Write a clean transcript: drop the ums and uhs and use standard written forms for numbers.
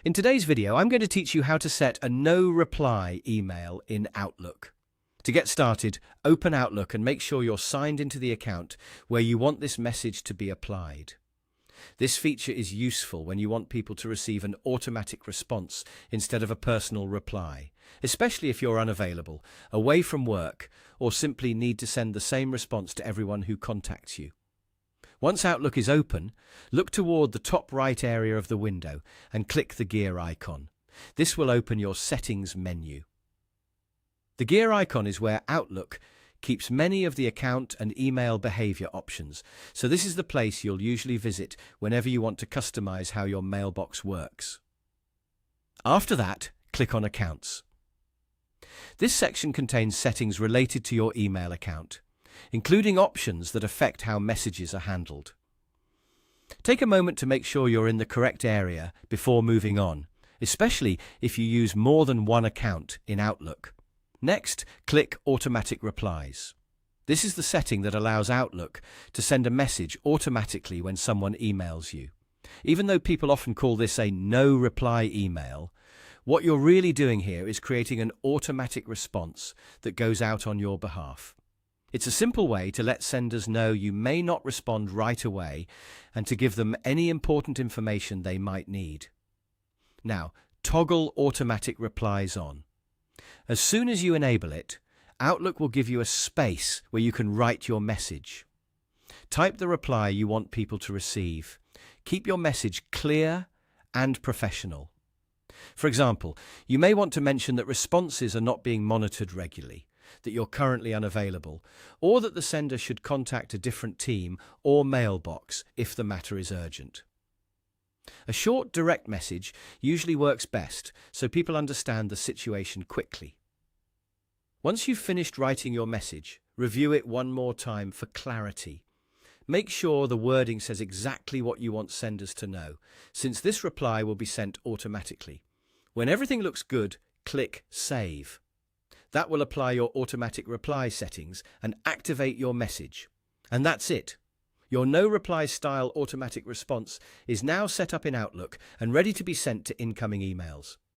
In today's video, I'm going to teach you how to set a no reply email in Outlook. To get started, open Outlook and make sure you're signed into the account where you want this message to be applied. This feature is useful when you want people to receive an automatic response instead of a personal reply, especially if you're unavailable, away from work, or simply need to send the same response to everyone who contacts you. Once Outlook is open, look toward the top right area of the window and click the gear icon. This will open your Settings menu. The gear icon is where Outlook keeps many of the account and email behavior options, so this is the place you'll usually visit whenever you want to customize how your mailbox works. After that, click on Accounts. This section contains settings related to your email account, including options that affect how messages are handled. Take a moment to make sure you're in the correct area before moving on, especially if you use more than one account in Outlook. Next, click Automatic Replies. This is the setting that allows Outlook to send a message automatically when someone emails you. Even though people often call this a no-reply email, what you're really doing here is creating an automatic response that goes out on your behalf. It's a simple way to let senders know you may not respond right away and to give them any important information they might need. Now, toggle Automatic Replies on. As soon as you enable it, Outlook will give you a space where you can write your message. Type the reply you want people to receive. Keep your message clear and professional. For example, you may want to mention that responses are not being monitored regularly, that you're currently unavailable, or that the sender should contact a different team or mailbox if the matter is urgent. A short, direct message usually works best, so people understand the situation quickly. Once you've finished writing your message, review it one more time for clarity. Make sure the wording says exactly what you want senders to know, since this reply will be sent automatically. When everything looks good, click Save. That will apply your automatic reply settings and activate your message. And that's it. Your no-reply style automatic response is now set up in Outlook and ready to be sent to incoming emails.